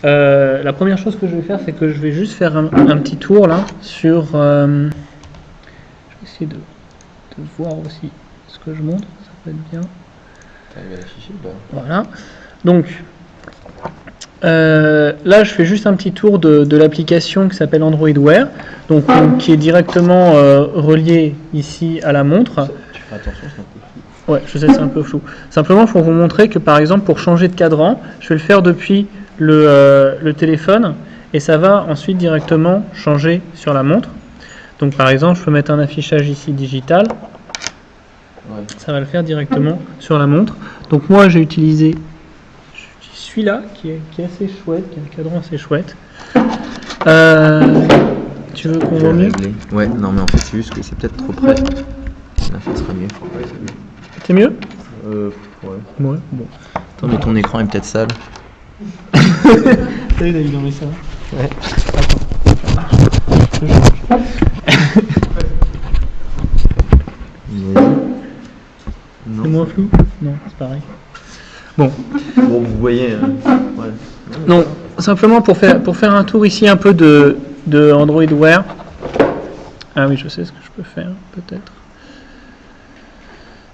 La première chose que je vais faire, c'est que je vais juste faire un petit tour là sur. Je vais essayer de voir aussi ce que je montre, ça peut être bien. T'arrives à l'afficher ou pas? Voilà. Donc là, je fais juste un petit tour de l'application qui s'appelle Android Wear, donc qui est directement reliée ici à la montre. Tu fais attention, c'est un peu flou. Ouais, je sais, c'est un peu flou. Simplement pour vous montrer que par exemple, pour changer de cadran, je vais le faire depuis le téléphone et ça va ensuite directement changer sur la montre. Donc par exemple, je peux mettre un affichage ici digital. Ouais. Ça va le faire directement sur la montre. Donc moi, j'ai utilisé celui-là qui est assez chouette, qui a un cadran assez chouette. Tu veux qu'on voit mieux? Ouais, non mais en fait c'est juste que c'est peut-être trop près. Là, ça sera mieux. C'est mieux? Ouais. Ouais, bon. Attends, mais ton écran est peut-être sale. Salut David, on met ça. Ouais. Attends. Je change. Non. C'est moins flou? Non, c'est pareil. Bon. Bon, vous voyez. Ouais. Non, simplement pour faire un tour ici un peu de Android Wear. Ah oui, je sais ce que je peux faire, peut-être.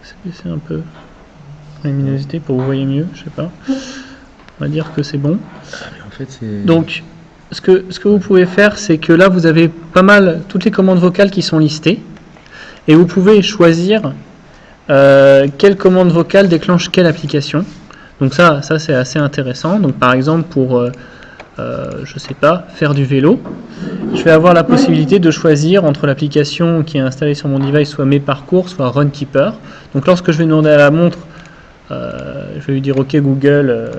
C'est baisser un peu la luminosité pour que vous voyez mieux, je sais pas. On va dire que c'est bon. Mais en fait, c'est... Donc, ce que vous pouvez faire, c'est que là, vous avez pas mal toutes les commandes vocales qui sont listées. Et vous pouvez choisir quelle commande vocale déclenche quelle application. Donc ça c'est assez intéressant. Donc par exemple pour, je sais pas, faire du vélo, je vais avoir la possibilité de choisir entre l'application qui est installée sur mon device, soit Mes Parcours, soit Runkeeper. Donc lorsque je vais demander à la montre, je vais lui dire OK Google,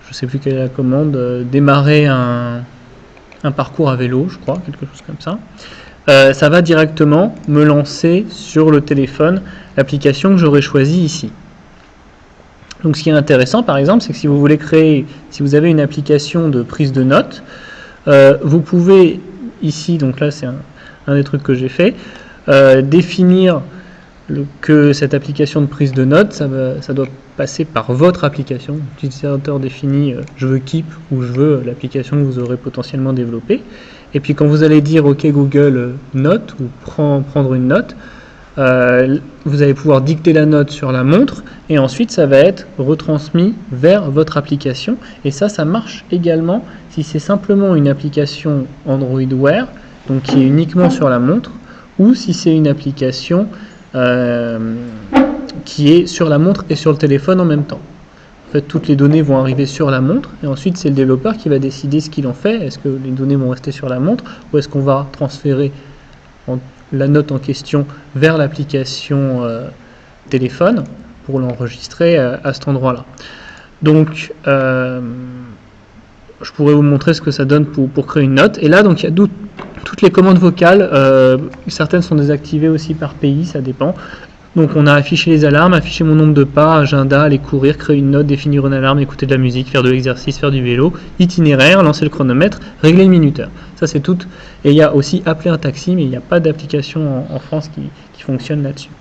je sais plus quelle est la commande, démarrer un parcours à vélo, je crois, quelque chose comme ça. Ça va directement me lancer sur le téléphone l'application que j'aurais choisie ici. Donc ce qui est intéressant par exemple, c'est que si vous voulez créer, si vous avez une application de prise de notes, vous pouvez ici, donc là c'est un des trucs que j'ai fait, définir que cette application de prise de notes, ça doit passer par votre application. L'utilisateur définit je veux Keep ou je veux l'application que vous aurez potentiellement développée. Et puis quand vous allez dire OK Google note ou prendre une note, vous allez pouvoir dicter la note sur la montre et ensuite ça va être retransmis vers votre application. Et ça marche également si c'est simplement une application Android Wear, donc qui est uniquement sur la montre, ou si c'est une application qui est sur la montre et sur le téléphone en même temps. En fait, toutes les données vont arriver sur la montre et ensuite c'est le développeur qui va décider ce qu'il en fait. Est-ce que les données vont rester sur la montre ou est-ce qu'on va transférer la note en question vers l'application téléphone pour l'enregistrer à cet endroit-là. Donc, je pourrais vous montrer ce que ça donne pour créer une note. Et là, donc, il y a toutes les commandes vocales. Certaines sont désactivées aussi par pays, ça dépend. Donc on a affiché les alarmes, affiché mon nombre de pas, agenda, aller courir, créer une note, définir une alarme, écouter de la musique, faire de l'exercice, faire du vélo, itinéraire, lancer le chronomètre, régler le minuteur. Ça c'est tout. Et il y a aussi appeler un taxi, mais il n'y a pas d'application en France qui fonctionne là-dessus.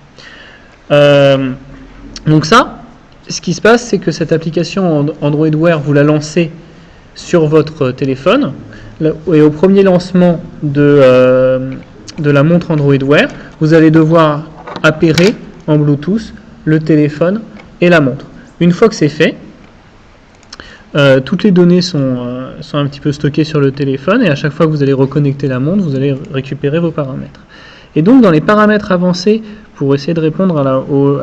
Donc ça, ce qui se passe, c'est que cette application Android Wear, vous la lancez sur votre téléphone. Et au premier lancement de la montre Android Wear, vous allez devoir appairer en Bluetooth le téléphone et la montre. Une fois que c'est fait, toutes les données sont un petit peu stockées sur le téléphone et à chaque fois que vous allez reconnecter la montre, vous allez récupérer vos paramètres. Et donc dans les paramètres avancés, pour essayer de répondre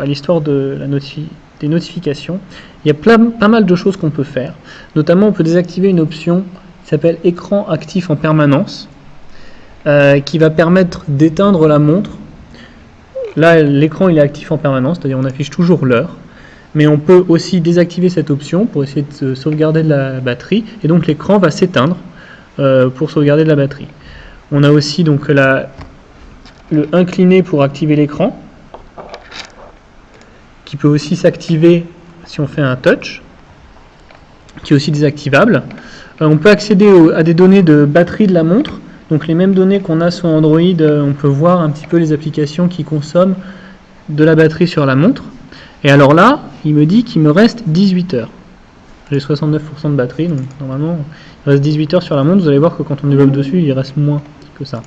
à l'histoire des notifications, il y a pas mal de choses qu'on peut faire. Notamment on peut désactiver une option qui s'appelle écran actif en permanence, qui va permettre d'éteindre la montre. Là, l'écran il est actif en permanence, c'est-à-dire on affiche toujours l'heure, mais on peut aussi désactiver cette option pour essayer de sauvegarder de la batterie, et donc l'écran va s'éteindre pour sauvegarder de la batterie. On a aussi donc le incliné pour activer l'écran, qui peut aussi s'activer si on fait un touch, qui est aussi désactivable. On peut accéder à des données de batterie de la montre. Donc les mêmes données qu'on a sur Android, on peut voir un petit peu les applications qui consomment de la batterie sur la montre. Et alors là, il me dit qu'il me reste 18 heures. j'ai 69% de batterie, donc normalement il reste 18 heures sur la montre. Vous allez voir que quand on développe dessus, il reste moins que ça.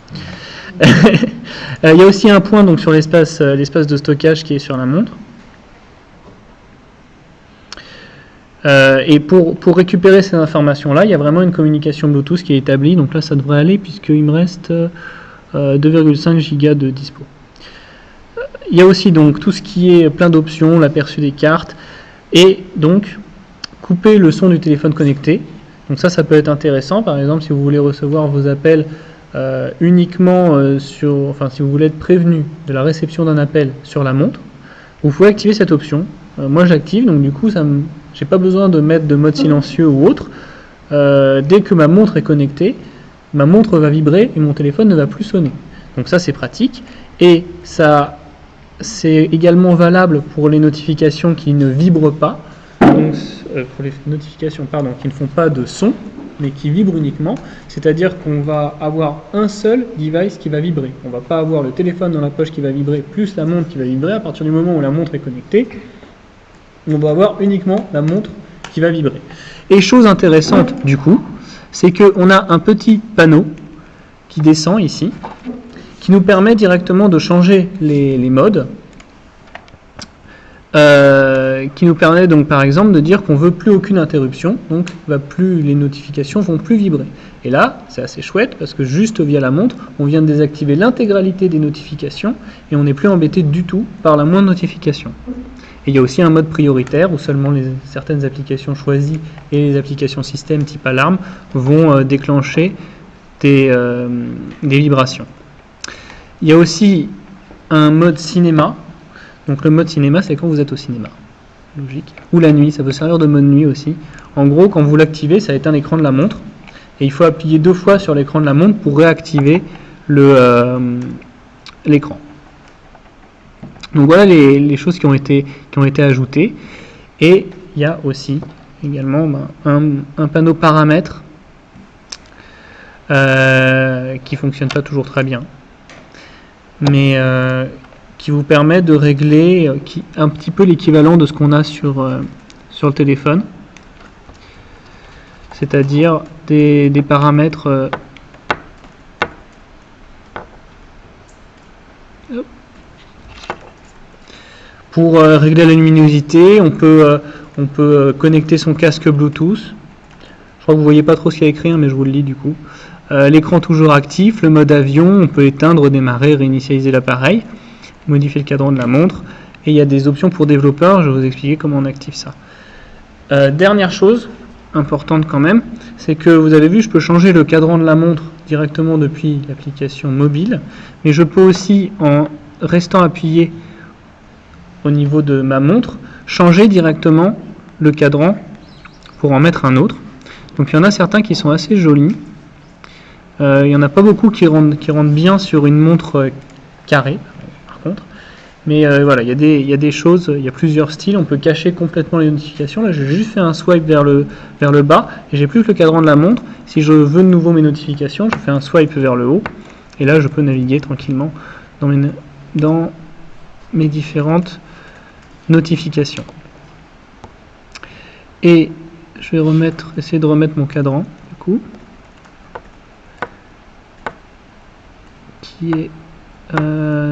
Il y a aussi un point donc, sur l'espace de stockage qui est sur la montre. Et pour récupérer ces informations-là, il y a vraiment une communication Bluetooth qui est établie. Donc là, ça devrait aller puisqu'il me reste 2,5 Go de dispo. Il y a aussi donc tout ce qui est plein d'options, l'aperçu des cartes, et donc couper le son du téléphone connecté. Donc ça peut être intéressant. Par exemple, si vous voulez recevoir vos appels uniquement si vous voulez être prévenu de la réception d'un appel sur la montre, vous pouvez activer cette option. Moi, j'active, donc du coup, j'ai pas besoin de mettre de mode silencieux ou autre. Dès que ma montre est connectée, ma montre va vibrer et mon téléphone ne va plus sonner. Donc ça, c'est pratique. Et ça, c'est également valable pour les notifications qui ne vibrent pas. Donc, pour les notifications qui ne font pas de son, mais qui vibrent uniquement. C'est-à-dire qu'on va avoir un seul device qui va vibrer. On ne va pas avoir le téléphone dans la poche qui va vibrer, plus la montre qui va vibrer. À partir du moment où la montre est connectée, on va avoir uniquement la montre qui va vibrer. Et chose intéressante du coup, c'est qu'on a un petit panneau qui descend ici, qui nous permet directement de changer les modes, qui nous permet donc par exemple de dire qu'on veut plus aucune interruption, donc les notifications vont plus vibrer. Et là, c'est assez chouette parce que juste via la montre, on vient de désactiver l'intégralité des notifications et on n'est plus embêté du tout par la moindre notification. Et il y a aussi un mode prioritaire où seulement certaines applications choisies et les applications système type alarme vont déclencher des vibrations. Il y a aussi un mode cinéma. Donc le mode cinéma, c'est quand vous êtes au cinéma. Logique. Ou la nuit, ça peut servir de mode nuit aussi. En gros, quand vous l'activez, ça éteint l'écran de la montre. Et il faut appuyer 2 fois sur l'écran de la montre pour réactiver l'écran. Donc voilà les choses qui ont été ajoutées. Et il y a aussi également un panneau paramètres qui ne fonctionne pas toujours très bien, mais qui vous permet de régler un petit peu l'équivalent de ce qu'on a sur le téléphone, c'est-à-dire des paramètres pour régler la luminosité. On peut connecter son casque Bluetooth. Je crois que vous voyez pas trop ce qu'il y a écrit, mais je vous le lis du coup. L'écran toujours actif, le mode avion, on peut éteindre, démarrer, réinitialiser l'appareil, modifier le cadran de la montre, et il y a des options pour développeurs. Je vais vous expliquer comment on active ça. Dernière chose importante quand même, c'est que vous avez vu, je peux changer le cadran de la montre directement depuis l'application mobile, mais je peux aussi, en restant appuyé au niveau de ma montre, changer directement le cadran pour en mettre un autre. Donc il y en a certains qui sont assez jolis. Il n'y en a pas beaucoup qui rentrent bien sur une montre carrée, par contre. Mais voilà, il y a des choses, il y a plusieurs styles. On peut cacher complètement les notifications. Là, j'ai juste fait un swipe vers le bas et j'ai plus que le cadran de la montre. Si je veux de nouveau mes notifications, je fais un swipe vers le haut. Et là, je peux naviguer tranquillement dans mes différentes notifications. Et je vais essayer de remettre mon cadran, du coup, qui est,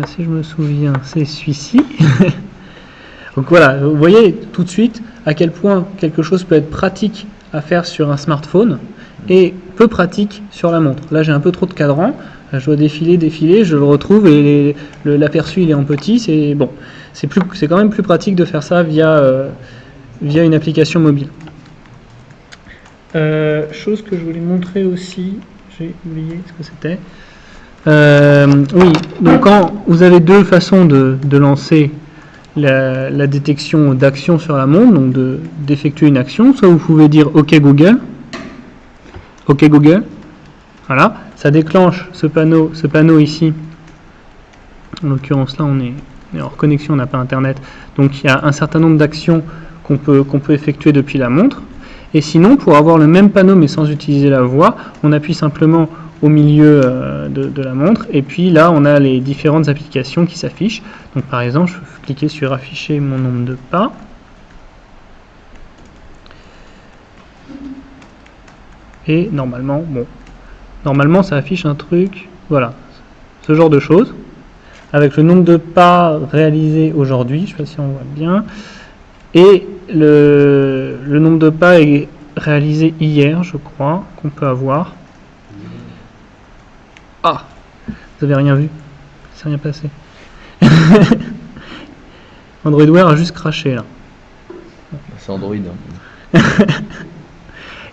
si je me souviens, c'est celui-ci. Donc voilà, vous voyez tout de suite à quel point quelque chose peut être pratique à faire sur un smartphone et peu pratique sur la montre. Là, j'ai un peu trop de cadran, je dois défiler, je le retrouve et l'aperçu il est en petit. C'est bon, c'est quand même plus pratique de faire ça via une application mobile. Chose que je voulais montrer aussi, j'ai oublié ce que c'était. Oui, donc quand vous avez 2 façons de lancer la détection d'action sur la montre, donc d'effectuer une action, soit vous pouvez dire OK Google, voilà, ça déclenche ce panneau ici. En l'occurrence là on est hors connexion, on n'a pas internet, donc il y a un certain nombre d'actions qu'on peut effectuer depuis la montre. Et sinon, pour avoir le même panneau mais sans utiliser la voix, on appuie simplement au milieu de la montre, et puis là on a les différentes applications qui s'affichent. Donc par exemple, je peux cliquer sur afficher mon nombre de pas, Et normalement ça affiche un truc, voilà, ce genre de choses, avec le nombre de pas réalisés aujourd'hui, je ne sais pas si on voit bien, et le nombre de pas est réalisé hier, je crois, qu'on peut avoir. Ah, vous avez rien vu, il s'est rien passé. Android Wear a juste craché là. C'est Android.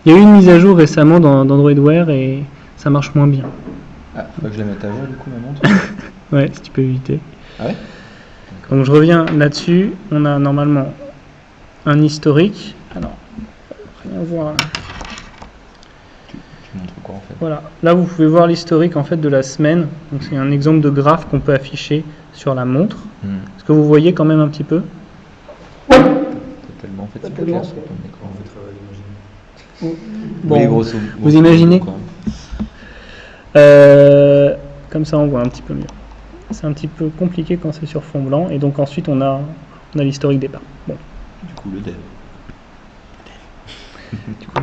Il y a eu une mise à jour récemment d'Android Wear et ça marche moins bien. Ah, faut que je la mette à jour du coup ma montre. Ouais, si tu peux éviter. Ah ouais. Donc je reviens là-dessus. On a normalement un historique. Alors, rien voir. Tu montres quoi en fait? Voilà. Là, vous pouvez voir l'historique en fait de la semaine. Donc c'est un exemple de graphe qu'on peut afficher sur la montre. Est-ce que vous voyez quand même un petit peu? Totalement en fait, c'est pas clair sur ton écran. Bon, Oui, grosso vous imaginez? quoi. Comme ça, on voit un petit peu mieux. C'est un petit peu compliqué quand c'est sur fond blanc. Et donc ensuite, on a l'historique départ. Bon. Du coup, le dev. Du coup,